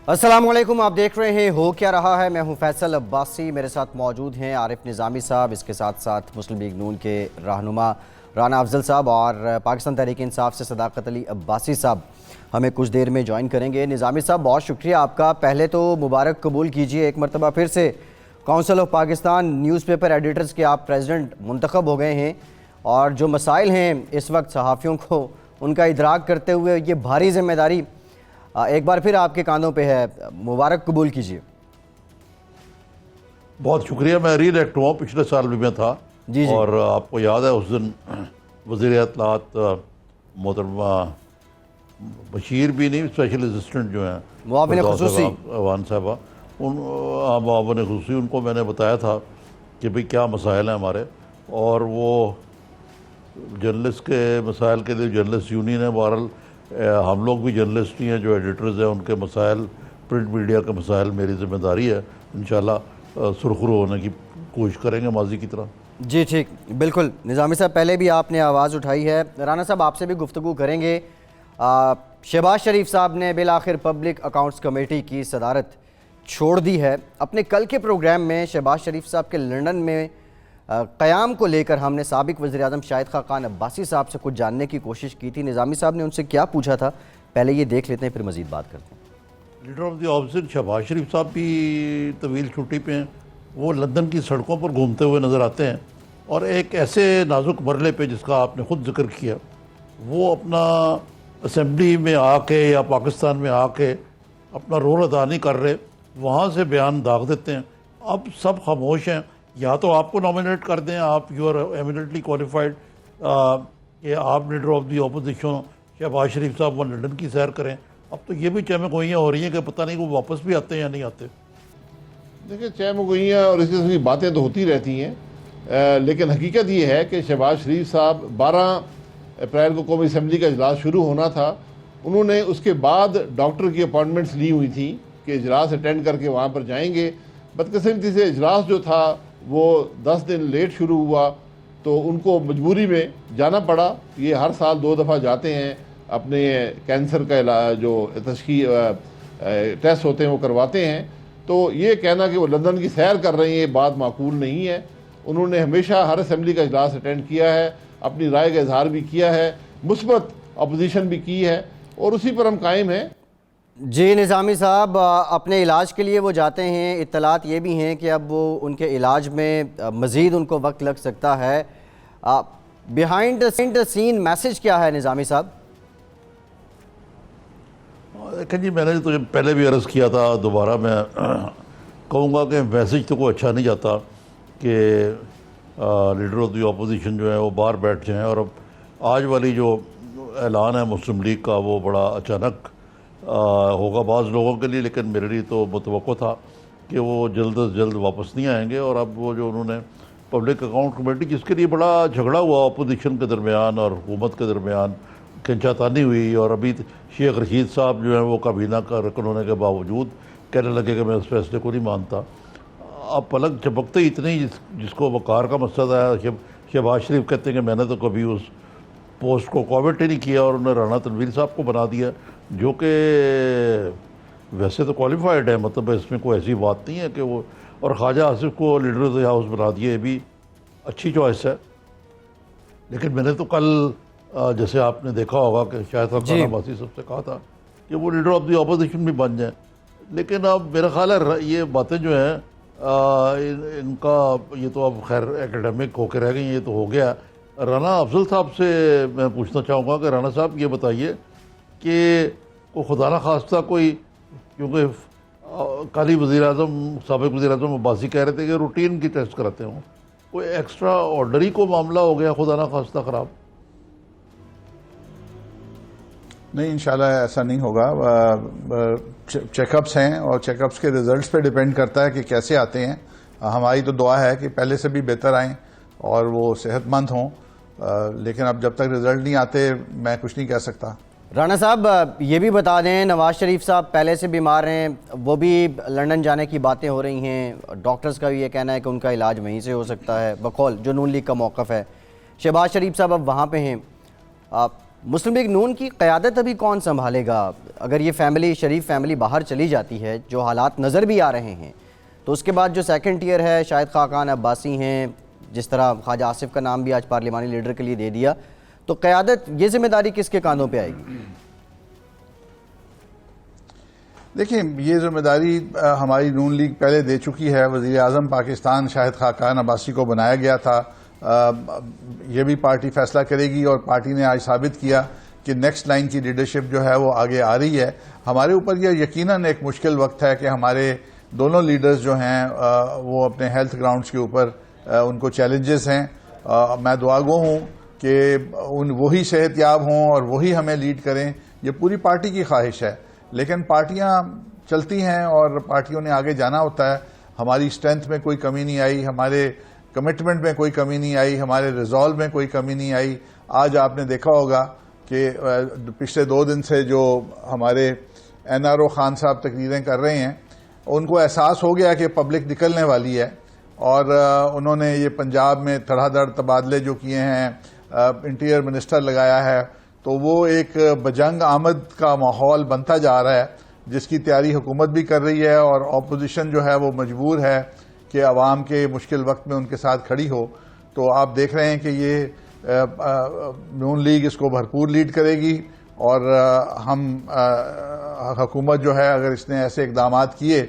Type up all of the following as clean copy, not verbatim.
अस्सलाम वालेकुम, आप देख रहे हैं हो क्या रहा है। मैं हूं फैसल अब्बासी, मेरे साथ मौजूद हैं आरिफ निज़ामी साहब, इसके साथ साथ मुस्लिम लीग नून के रहनुमा राना अफजल साहब और पाकिस्तान तहरीक इंसाफ से सदाकत अली अब्बासी साहब हमें कुछ देर में ज्वाइन करेंगे। निज़ामी साहब, बहुत शुक्रिया आपका। पहले तो मुबारक कबूल कीजिए, एक मरतबा फिर से council of Pakistan newspaper editors के आप प्रेसिडेंट मुंतखब हो गए हैं और जो मसाइल हैं इस वक्त सहाफ़ियों को उनका इदराक करते हुए ये भारी जिम्मेदारी एक बार फिर आपके कानों पे है, मुबारक कबूल कीजिए। बहुत शुक्रिया। मैं री इलेक्ट हुआ, पिछले साल भी मैं था जी जी। और आपको याद है उस दिन वज़ीर इत्तलात मोहतरमा बशीर भी नहीं, स्पेशल असिस्टेंट जो हैं मुआविन खुसूसी अवान साहबा, उन मुआविन खुसूसी, उनको मैंने बताया था कि भाई क्या मसाइल हैं हमारे, और वो जर्नलिस्ट के मसाइल के लिए जर्नलिस्ट यूनियन है। बहरहाल हम लोग भी जर्नलिस्ट ही हैं, जो एडिटर्स हैं, उनके मसाइल, प्रिंट मीडिया के मसाइल मेरी ज़िम्मेदारी है। इंशाल्लाह सुरखरू होने की कोशिश करेंगे माजी की तरह। जी ठीक, बिल्कुल। निज़ामी साहब, पहले भी आपने आवाज़ उठाई है, राना साहब आपसे भी गुफ्तगू करेंगे। शहबाज शरीफ साहब ने बिल आखिर पब्लिक अकाउंट्स कमेटी की सदारत छोड़ दी है। अपने कल के प्रोग्राम में शहबाज शरीफ साहब के लंदन में क़याम को लेकर हमने साबिक़ वज़ीर-ए-आज़म शाहिद खान अब्बासी साहब से कुछ जानने की कोशिश की थी। निज़ामी साहब ने उनसे क्या पूछा था, पहले ये देख लेते हैं, फिर मज़ीद बात करते हैं। Leader of the opposition Shahbaz Sharif साहब भी तवील छुट्टी पे हैं। वो लंदन की सड़कों पर घूमते हुए नज़र आते हैं और एक ऐसे नाजुक मरले पे जिसका आपने ख़ुद जिक्र किया, वो अपना असम्बली में आके या पाकिस्तान में आके अपना रोल अदा नहीं कर रहे, वहाँ से बयान दाग देते हैं। अब सब खामोश हैं, या तो आपको नॉमिनेट कर दें, आप यू आर एमिनेंटली क्वालिफाइड कि आप leader of the opposition Shahbaz Sharif साहब वो लंदन की सैर करें। अब तो ये भी चहमगोइयाँ हो रही हैं कि पता नहीं वो वापस भी आते हैं या नहीं आते। देखिए, चहमगोइयाँ और इस किस्म की बातें तो होती रहती हैं, लेकिन हकीकत ये है कि शहबाज शरीफ साहब 12 अप्रैल को कौमी असम्बली का इजलास शुरू होना था। उन्होंने उसके बाद डॉक्टर की अपॉइंटमेंट्स ली हुई थी कि इजलास अटेंड करके वहाँ पर जाएंगे। बदकिस्मती से इजलास जो था वो 10 दिन लेट शुरू हुआ, तो उनको मजबूरी में जाना पड़ा। ये हर साल 2 दफ़ा जाते हैं, अपने कैंसर का इलाज जो टेस्ट होते हैं वो करवाते हैं। तो ये कहना कि वो लंदन की सैर कर रहे हैं, ये बात माकूल नहीं है। उन्होंने हमेशा हर असम्बली का इजलास अटेंड किया है, अपनी राय का इजहार भी किया है, मुस्बत अपोजिशन भी की है और उसी पर हम कायम हैं। जी निज़ामी साहब, अपने इलाज के लिए वो जाते हैं, इत्तलात ये भी हैं कि अब वो उनके इलाज में मज़ीद उनको वक्त लग सकता है। बिहाइंड द सीन मैसेज क्या है निज़ामी साहब? देखें जी, मैंने तो पहले भी अर्ज़ किया था, दोबारा मैं कहूँगा कि मैसेज तो कोई अच्छा नहीं जाता कि लीडर ऑफ द अपोजिशन जो है वो बाहर बैठ जाएँ। और अब आज वाली जो ऐलान है मुस्लिम लीग का, वो बड़ा अचानक होगा बाज़ लोगों के लिए, लेकिन मेरे लिए तो मुतवक्को था कि वो जल्द से जल्द वापस नहीं आएंगे। और अब वो जो उन्होंने पब्लिक अकाउंट कमेटी, जिसके लिए बड़ा झगड़ा हुआ अपोजिशन के दरमियान और हुकूमत के दरमियान, खिंचातानी हुई, और अभी शेख रशीद साहब जो हैं वो काबीना का रकन होने के बावजूद कहने लगे कि मैं उस फैसले को नहीं मानता। अब पलक झपकते ही इतने ही जिसको वकार का मसला था, शहबाज शरीफ कहते हैं कि मैंने तो कभी उस पोस्ट को कॉमेंट ही नहीं किया, और उन्होंने राना तनवीर साहब को बना दिया, जो कि वैसे तो क्वालिफाइड है, मतलब इसमें कोई ऐसी बात नहीं है कि वो, और ख्वाजा आसिफ को लीडर ऑफ द हाउस बना दिया, ये भी अच्छी चॉइस है। लेकिन मैंने तो कल जैसे आपने देखा होगा कि शायद खान अब्बासी सबसे कहा था कि वो लीडर ऑफ द अपोजिशन भी बन जाए। लेकिन अब मेरा ख्याल है ये बातें जो हैं इनका, ये तो अब खैर एकेडमिक होकर रह गई, ये तो हो गया। राना अफजल साहब से मैं पूछना चाहूँगा कि राना साहब ये बताइए कि को खुदा न खास्ता कोई, क्योंकि कल ही साबिक़ वज़ीर-ए-आज़म अब्बासी कह रहे थे कि रूटीन की टेस्ट कराते हों, कोई एक्स्ट्रा ऑर्डरी को मामला हो गया खुदा न खास्ता ख़राब? नहीं, इंशाल्लाह ऐसा नहीं होगा। चेकअप्स हैं और चेकअप्स के रिजल्ट्स पे डिपेंड करता है कि कैसे आते हैं। हमारी तो दुआ है कि पहले से भी बेहतर आएँ और वो सेहतमंद हों, लेकिन अब जब तक रिजल्ट नहीं आते मैं कुछ नहीं कह सकता। राना साहब, ये भी बता दें, नवाज़ शरीफ साहब पहले से बीमार हैं, वो भी लंदन जाने की बातें हो रही हैं, डॉक्टर्स का भी ये कहना है कि उनका इलाज वहीं से हो सकता है बकौल जो नून लीग का मौक़िफ़ है। शहबाज शरीफ साहब अब वहाँ पे हैं, मुस्लिम लीग नून की क़यादत अभी कौन संभालेगा? अगर ये फैमिली, शरीफ फैमिली बाहर चली जाती है, जो हालात नज़र भी आ रहे हैं, तो उसके बाद जो सेकंड टियर है, शायद खाकान अब्बासी हैं, जिस तरह ख्वाजा आसिफ का नाम भी आज पार्लिमानी लीडर के लिए दे दिया, तो क़यादत, ये जिम्मेदारी किसके कांधों पे आएगी? देखिए, ये जिम्मेदारी हमारी नून लीग पहले दे चुकी है। वज़ीर आज़म पाकिस्तान शाहिद खाकान अब्बासी को बनाया गया था। ये भी पार्टी फैसला करेगी और पार्टी ने आज साबित किया कि नेक्स्ट लाइन की लीडरशिप जो है वो आगे आ रही है। हमारे ऊपर यह यकीनन एक मुश्किल वक्त है कि हमारे दोनों लीडर्स जो हैं वो अपने हेल्थ ग्राउंड्स के ऊपर उनको चैलेंजेस हैं। मैं दुआगो हूँ कि वही सेहतयाब हों और वही हमें लीड करें, ये पूरी पार्टी की ख्वाहिश है। लेकिन पार्टियां चलती हैं और पार्टियों ने आगे जाना होता है। हमारी स्ट्रेंथ में कोई कमी नहीं आई, हमारे कमिटमेंट में कोई कमी नहीं आई, हमारे रिजॉल्व में कोई कमी नहीं आई। आज आपने देखा होगा कि पिछले 2 दिन से जो हमारे NRO खान साहब तकरीरें कर रहे हैं, उनको एहसास हो गया कि पब्लिक निकलने वाली है और उन्होंने ये पंजाब में धड़ाधड़ तबादले जो किए हैं, इंटीरियर मिनिस्टर लगाया है, तो वो एक बजंग आमद का माहौल बनता जा रहा है, जिसकी तैयारी हुकूमत भी कर रही है और अपोजिशन जो है वो मजबूर है कि अवाम के मुश्किल वक्त में उनके साथ खड़ी हो। तो आप देख रहे हैं कि ये नून लीग इसको भरपूर लीड करेगी और हम हुकूमत जो है, अगर इसने ऐसे इकदाम किए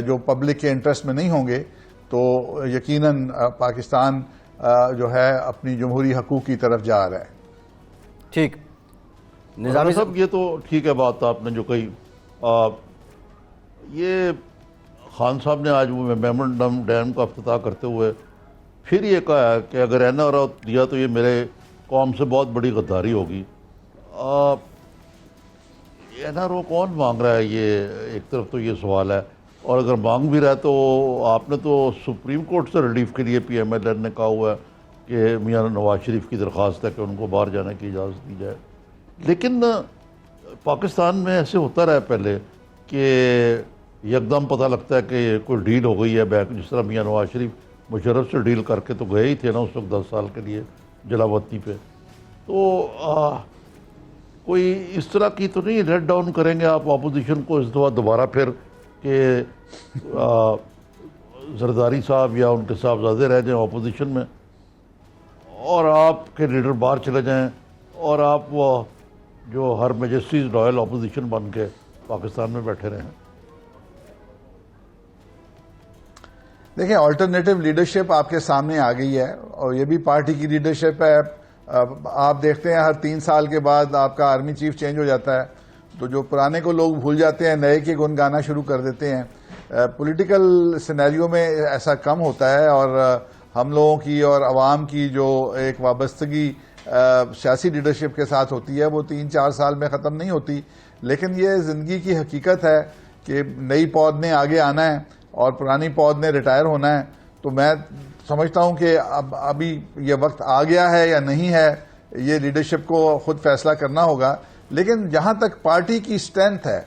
जो पब्लिक के इंटरेस्ट में नहीं होंगे, तो यकीनन पाकिस्तान जो है अपनी जमहूरी हकूक़ की तरफ जा रहा है। ठीक, निज़ामी साहब, ये तो ठीक है बात आपने जो कही। ये खान साहब ने आज वो मेमोरेंडम डैम का इफ्तिताह करते हुए फिर ये कहा है कि अगर NRO दिया तो ये मेरे कौम से बहुत बड़ी गद्दारी होगी। NRO कौन मांग रहा है? ये एक तरफ तो ये सवाल है, और अगर मांग भी रहा है तो आपने तो सुप्रीम कोर्ट से रिलीफ के लिए PMLN ने कहा हुआ है कि मियां नवाज शरीफ की दरख्वास्त है कि उनको बाहर जाने की इजाज़त दी जाए। लेकिन पाकिस्तान में ऐसे होता रहा पहले कि यकदम पता लगता है कि कोई डील हो गई है बैक, जिस तरह मियां नवाज शरीफ मुशर्रफ से डील करके तो गए ही थे ना उस वक्त 10 साल के लिए जलावतनी पे। तो कोई इस तरह की तो नहीं लेट डाउन करेंगे आप अपोजिशन को इस दफ़ा दोबारा फिर कि जरदारी साहब या उनके साहबजादे रह जाएं अपोजिशन में और आपके लीडर बाहर चले जाएं और आप वो जो हर मैजेस्टीज लॉयल अपोजिशन बन के पाकिस्तान में बैठे रहें? देखिए, अल्टरनेटिव लीडरशिप आपके सामने आ गई है और ये भी पार्टी की लीडरशिप है। आप देखते हैं हर 3 साल के बाद आपका आर्मी चीफ चेंज हो जाता है, तो जो पुराने को लोग भूल जाते हैं, नए के गुन गाना शुरू कर देते हैं। पॉलिटिकल सिनेरियो में ऐसा कम होता है और हम लोगों की और अवाम की जो एक वाबस्तगी सियासी लीडरशिप के साथ होती है वो 3-4 साल में ख़त्म नहीं होती। लेकिन ये ज़िंदगी की हकीकत है कि नई पौध ने आगे आना है और पुरानी पौध ने रिटायर होना है। तो मैं समझता हूं कि अब अभी ये वक्त आ गया है या नहीं है, ये लीडरशिप को खुद फैसला करना होगा। लेकिन जहां तक पार्टी की स्ट्रेंथ है,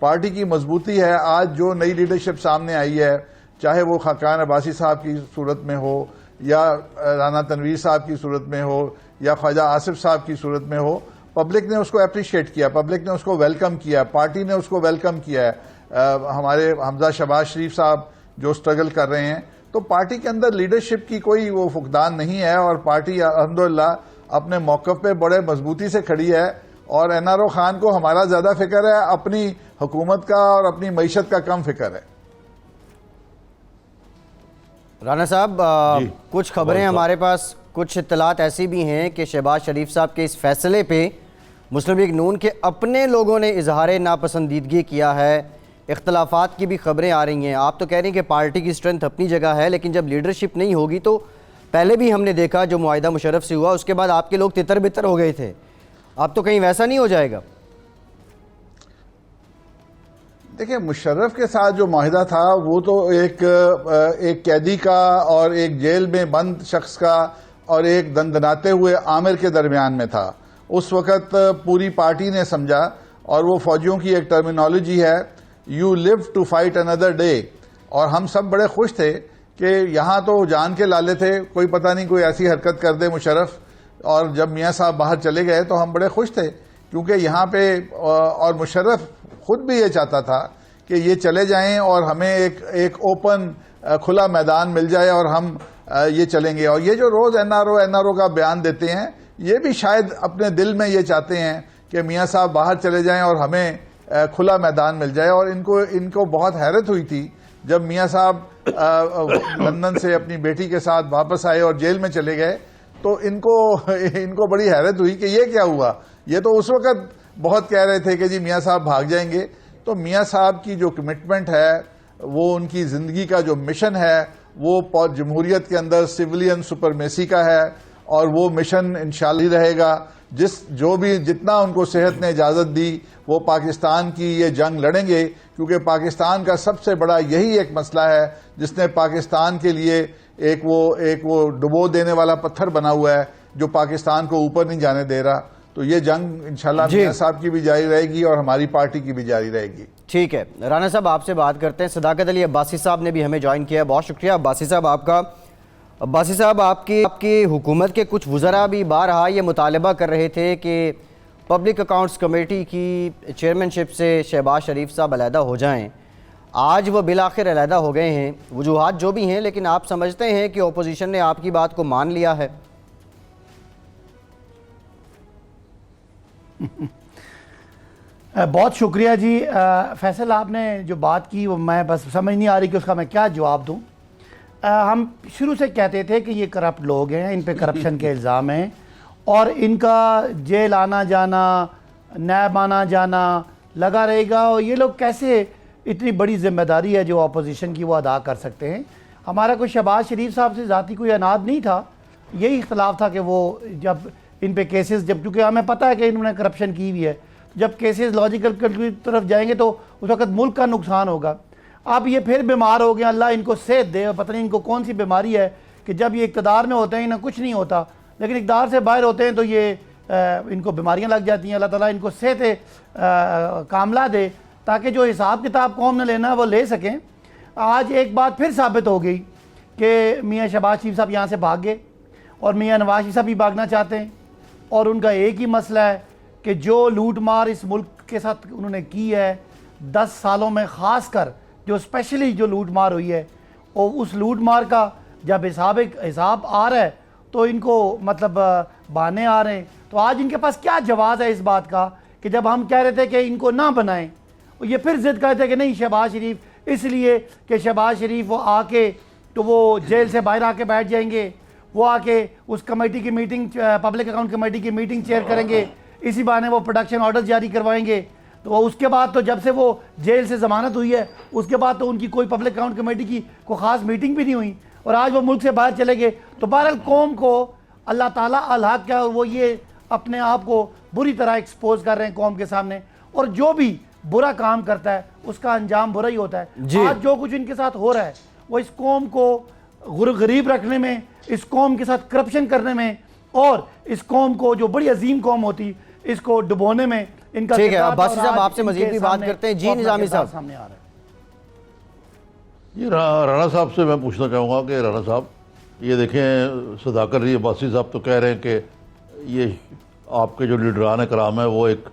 पार्टी की मजबूती है, आज जो नई लीडरशिप सामने आई है, चाहे वो खाकान अब्बासी साहब की सूरत में हो या राना तनवीर साहब की सूरत में हो या ख्वाजा आसिफ साहब की सूरत में हो, पब्लिक ने उसको अप्रिशिएट किया, पब्लिक ने उसको वेलकम किया, पार्टी ने उसको वेलकम किया है। हमारे हमजा शहबाज शरीफ साहब जो स्ट्रगल कर रहे हैं, तो पार्टी के अंदर लीडरशिप की कोई वो फुकदान नहीं है और पार्टी अल्हम्दुलिल्लाह अपने मौक़िफ़ पे बड़े मजबूती से खड़ी है। और NRO खान को हमारा ज्यादा फिक्र है, अपनी हुकूमत का और अपनी मईशत का कम फिक्र है। राना साहब, कुछ खबरें हमारे पास, कुछ इत्तलात ऐसी भी हैं कि शहबाज शरीफ साहब के इस फैसले पे मुस्लिम लीग नून के अपने लोगों ने इजहार नापसंदीदगी किया है। इख्तलाफात की भी खबरें आ रही हैं। आप तो कह रही हैं कि पार्टी की स्ट्रेंथ अपनी जगह है, लेकिन जब लीडरशिप नहीं होगी तो पहले भी हमने देखा जो मुआहिदा मुशर्रफ से हुआ, उसके बाद आपके लोग तितर बितर हो गए थे। अब तो कहीं वैसा नहीं हो जाएगा? देखिए, मुशर्रफ के साथ जो माहिदा था वो तो एक कैदी का और एक जेल में बंद शख्स का और एक दंदनाते हुए आमिर के दरमियान में था। उस वक़्त पूरी पार्टी ने समझा, और वो फौजियों की एक टर्मिनोलॉजी है, you live to fight another day. और हम सब बड़े खुश थे कि यहाँ तो जान के लाले थे, कोई पता नहीं कोई ऐसी हरकत कर दे मुशर्रफ। और जब मियाँ साहब बाहर चले गए तो हम बड़े खुश थे क्योंकि यहाँ पे और मुशर्रफ खुद भी ये चाहता था कि ये चले जाएं और हमें एक ओपन खुला मैदान मिल जाए और हम ये चलेंगे। और ये जो रोज एनआरओ का बयान देते हैं, ये भी शायद अपने दिल में ये चाहते हैं कि मियाँ साहब बाहर चले जाएं और हमें खुला मैदान मिल जाए। और इनको बहुत हैरत हुई थी जब मियाँ साहब लंदन से अपनी बेटी के साथ वापस आए और जेल में चले गए, तो इनको बड़ी हैरत हुई कि ये क्या हुआ। ये तो उस वक्त बहुत कह रहे थे कि जी मियाँ साहब भाग जाएंगे। तो मियाँ साहब की जो कमिटमेंट है, वो उनकी जिंदगी का जो मिशन है, वो जमहूरियत के अंदर सिविलियन सुपरमेसी का है और वो मिशन इंशाल्लाह रहेगा। जितना उनको सेहत ने इजाजत दी, वो पाकिस्तान की ये जंग लड़ेंगे, क्योंकि पाकिस्तान का सबसे बड़ा यही एक मसला है जिसने पाकिस्तान के लिए एक वो डुबो देने वाला पत्थर बना हुआ है जो पाकिस्तान को ऊपर नहीं जाने दे रहा। तो ये जंग इंशाल्लाह मियां साहब की भी जारी रहेगी और हमारी पार्टी की भी जारी रहेगी। ठीक है, राना साहब आपसे बात करते हैं। सदाकत अली अब्बासी साहब ने भी हमें ज्वाइन किया, बहुत शुक्रिया अब्बासी साहब आपका। अब्बासी साहब, आपकी हुकूमत के कुछ वज़रा भी बारहा ये मुतालबा कर रहे थे कि पब्लिक अकाउंट्स कमेटी की चेयरमैनशिप से शहबाज शरीफ साहब अलहदा हो जाएं। आज वो बिलाखिर अलहदा हो गए हैं, वजूहात जो भी हैं, लेकिन आप समझते हैं कि ओपोजिशन ने आपकी बात को मान लिया है? बहुत शुक्रिया जी। फैसल, आपने जो बात की वो मैं बस समझ नहीं आ रही कि उसका मैं क्या जवाब दूं। हम शुरू से कहते थे कि ये करप्ट लोग हैं, इन पे करप्शन के इल्ज़ाम हैं और इनका जेल आना जाना, नैब आना जाना लगा रहेगा। और ये लोग कैसे इतनी बड़ी जिम्मेदारी है जो अपोजिशन की वो अदा कर सकते हैं। हमारा कोई शहबाज शरीफ साहब से ज़ाती कोई अनाद नहीं था, यही इख्तलाफ था कि वो जब इन पे केसेस, जब चूँकि हमें पता है कि इन्होंने करप्शन की हुई है, जब केसेस लॉजिकल की तरफ जाएंगे तो उस वक्त मुल्क का नुकसान होगा। अब ये फिर बीमार हो गए, अल्लाह इनको सेहत दे, पता नहीं इनको कौन सी बीमारी है कि जब ये इक़्तिदार में होते हैं इन्हें कुछ नहीं होता, लेकिन इक़्तिदार से बाहर होते हैं तो ये इनको बीमारियां लग जाती हैं। अल्लाह ताला इनको सेहत कामला दे ताकि जो हिसाब किताब कौम ने लेना है वो ले सकें। आज एक बात फिर साबित हो गई कि मियाँ शहबाज शरीफ साहब यहाँ से भाग गए और मियाँ नवाज शरीफ साहब भी भागना चाहते हैं। और उनका एक ही मसला है कि जो लूट मार इस मुल्क के साथ उन्होंने की है 10 सालों में, ख़ास कर जो स्पेशली जो लूट मार हुई है, और उस लूट मार का जब हिसाब आ रहा है तो इनको मतलब बहाने आ रहे हैं। तो आज इनके पास क्या जवाब है इस बात का कि जब हम कह रहे थे कि इनको ना बनाएं, और ये फिर जिद करते कि नहीं शहबाज शरीफ, इसलिए कि शहबाज शरीफ वो आके तो वो जेल से बाहर आके बैठ जाएंगे, वो आके उस कमेटी की मीटिंग, पब्लिक अकाउंट कमेटी की मीटिंग चेयर करेंगे, इसी बहाने वो प्रोडक्शन ऑर्डर जारी करवाएंगे। तो उसके बाद तो जब से वो जेल से ज़मानत हुई है उसके बाद तो उनकी कोई पब्लिक अकाउंट कमेटी की कोई ख़ास मीटिंग भी नहीं हुई और आज वो मुल्क से बाहर चले गए। तो बहरहाल कौम को अल्लाह ताला अल-हक क्या, वो ये अपने आप को बुरी तरह एक्सपोज कर रहे हैं कौम के सामने, और जो भी बुरा काम करता है उसका अंजाम बुरा ही होता है। आज जो कुछ इनके साथ हो रहा है वो इस कौम को गरीब रखने में, इस कौम के साथ करप्शन करने में, और इस कौम को जो बड़ी अजीम कौम होती इसको डुबोने में इनका। ठीक है, अब्बासी साहब आपसे मजीद भी बात करते हैं। जी निजामी साहब, सामने आ रहा है। ये राणा साहब से मैं पूछना चाहूँगा कि राणा साहब, ये देखें सदाकत अली अब्बासी साहब तो कह रहे हैं कि ये आपके जो लीडरान कराम है वो एक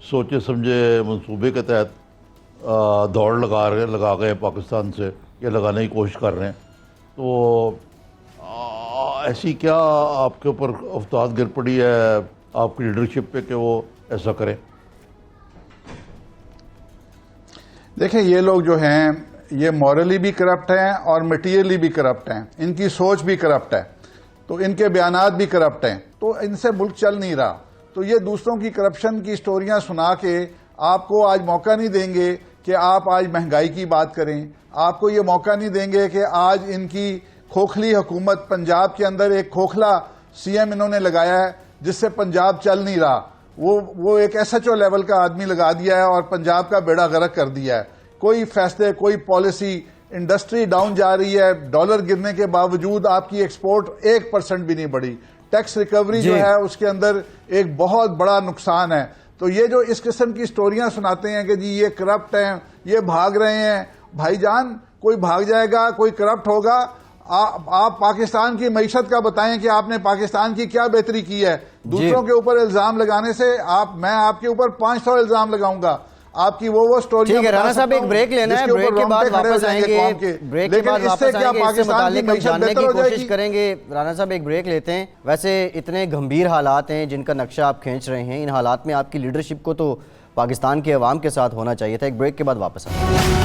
सोचे समझे मंसूबे के तहत दौड़ लगा गए पाकिस्तान से, या लगाने की कोशिश कर रहे हैं। तो ऐसी क्या आपके ऊपर अफ्ताद गिर पड़ी है आपकी लीडरशिप पे कि वो ऐसा करें? देखें, ये लोग जो हैं ये मॉरली भी करप्ट हैं और मटीरियली भी करप्ट हैं, इनकी सोच भी करप्ट है, तो इनके बयानात भी करप्ट हैं, तो इनसे मुल्क चल नहीं रहा। तो ये दूसरों की करप्शन की स्टोरियां सुना के आपको आज मौका नहीं देंगे कि आप आज महंगाई की बात करें, आपको ये मौका नहीं देंगे कि आज इनकी खोखली हुकूमत, पंजाब के अंदर एक खोखला सीएम इन्होंने लगाया है जिससे पंजाब चल नहीं रहा। वो एक SHO लेवल का आदमी लगा दिया है और पंजाब का बेड़ा गर्क कर दिया है। कोई फैसले, कोई पॉलिसी, इंडस्ट्री डाउन जा रही है, डॉलर गिरने के बावजूद आपकी एक्सपोर्ट 1% भी नहीं बढ़ी। टैक्स रिकवरी जो है उसके अंदर एक बहुत बड़ा नुकसान है। तो ये जो इस किस्म की स्टोरियां सुनाते हैं कि जी ये करप्ट हैं, ये भाग रहे हैं, भाईजान कोई भाग जाएगा, कोई करप्ट होगा। आप पाकिस्तान की मईशत का बताएं कि आपने पाकिस्तान की क्या बेहतरी की है। दूसरों के ऊपर इल्जाम लगाने से मैं आपके ऊपर 500 इल्जाम लगाऊंगा। आपकी वो स्टोरी। ठीक है राना साहब, एक ब्रेक लेना है, ब्रेक के बाद वापस आएंगे। ब्रेक के बाद वापस आएंगे, इससे मुताल्लिक हम जानने की कोशिश करेंगे। राना साहब एक ब्रेक लेते हैं। वैसे इतने गंभीर हालात हैं जिनका नक्शा आप खींच रहे हैं, इन हालात में आपकी लीडरशिप को तो पाकिस्तान के अवाम के साथ होना चाहिए था। एक ब्रेक के बाद वापस आएंगे।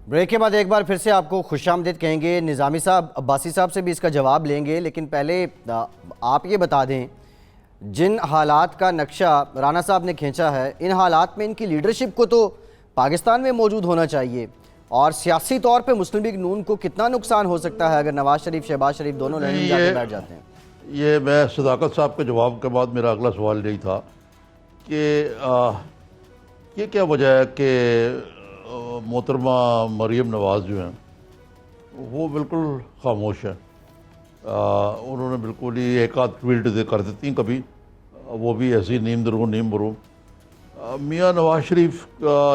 ब्रेक के बाद एक बार फिर से आपको खुशामदीद कहेंगे। निज़ामी साहब, अब्बासी साहब से भी इसका जवाब लेंगे, लेकिन पहले आप ये बता दें, जिन हालात का नक्शा राना साहब ने खींचा है, इन हालात में इनकी लीडरशिप को तो पाकिस्तान में मौजूद होना चाहिए, और सियासी तौर पे मुस्लिम लीग नून को कितना नुकसान हो सकता है अगर नवाज शरीफ शहबाज शरीफ दोनों लाइन में जाके बैठ जाते हैं? ये मैं सदाकत साहब के जवाब के बाद मेरा अगला सवाल यही था कि ये क्या वजह है कि मोहतरमा मरीम नवाज़ जो हैं वो बिल्कुल खामोश हैं। उन्होंने बिल्कुल ही एक आध ट्वीट कर देती हैं कभी, वो भी ऐसी नीम दरूं नीम बरूं। मियाँ नवाज शरीफ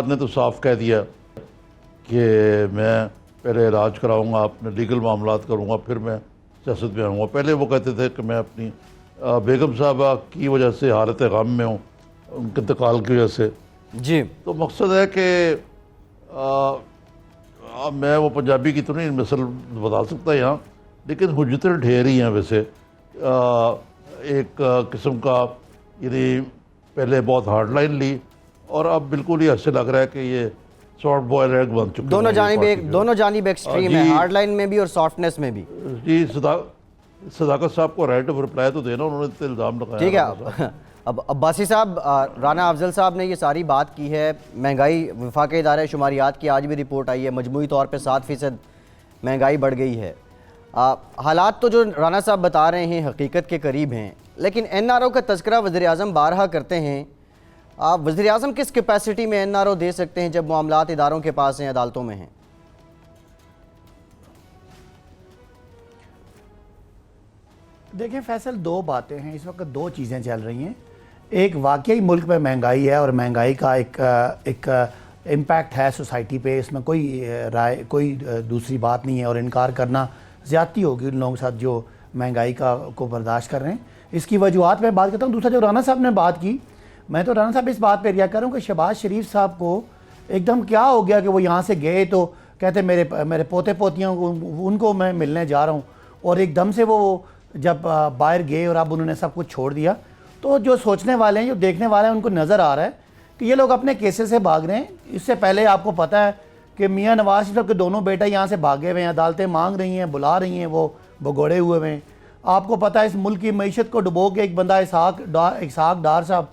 ने तो साफ कह दिया कि मैं पहले इलाज कराऊंगा, अपने लीगल मामलात करूंगा, फिर मैं सियासत में आऊँगा। पहले वो कहते थे कि मैं अपनी बेगम साहबा की वजह से हालत गम में हूँ, उनके इंतकाल की वजह से जी। तो मकसद है कि मैं वो पंजाबी की तो नहीं मिसल बता सकता यहाँ, लेकिन हुज्जतें ढेर ही हैं। वैसे एक किस्म का यानी पहले बहुत हार्ड लाइन ली और अब बिल्कुल ही ऐसे लग रहा है कि ये सॉफ्ट बॉयल एग बन चुके हैं। दोनों जानिब एक्सट्रीम है, हार्ड लाइन में भी और सॉफ्टनेस में भी। जी, सदाकत साहब को राइट ऑफ रिप्लाई तो देना, उन्होंने तो इल्ज़ाम लगाया। ठीक है, अब अब्बासी साहब, राना अफजल साहब ने ये सारी बात की है। महंगाई, वफाक इदारे शुमारियात की आज भी रिपोर्ट आई है, मजमूई तौर पे 7% महंगाई बढ़ गई है। हालात तो जो राना साहब बता रहे हैं हकीकत के करीब हैं, लेकिन NRO का तज़किरा वज़ीर-ए-आज़म बारहा करते हैं। वज़ीर-ए-आज़म किस कैपेसिटी में NRO दे सकते हैं जब मामलात इदारों के पास हैं, अदालतों में हैं? देखें फैसल, दो बातें हैं इस वक्त, दो चीज़ें चल रही हैं। एक वाकई मुल्क में महंगाई है और महंगाई का एक इम्पैक्ट है सोसाइटी पे, इसमें कोई दूसरी बात नहीं है, और इनकार करना ज़्यादती होगी उन लोगों के साथ जो महंगाई को बर्दाश्त कर रहे हैं। इसकी वजूहत मैं बात करता हूँ। दूसरा, जो राना साहब ने बात की, मैं तो राना साहब इस बात पर रिया करूँ कि शहबाज शरीफ साहब को एकदम क्या हो गया कि वो यहाँ से गए तो कहते मेरे पोते पोतियों को उनको मैं मिलने जा रहा हूँ, और एकदम से वो जब बाहर गए और अब उन्होंने सब कुछ छोड़ दिया। तो जो सोचने वाले हैं, जो देखने वाले हैं, उनको नज़र आ रहा है कि ये लोग अपने केसेस से भाग रहे हैं। इससे पहले आपको पता है कि मियाँ नवाज शरीफ के दोनों बेटा यहाँ से भागे हुए हैं, अदालतें मांग रही हैं, बुला रही हैं, वो भगोड़े हुए हैं। आपको पता है इस मुल्क की मईशत को डुबो के एक बंदा इसहाक डार साहब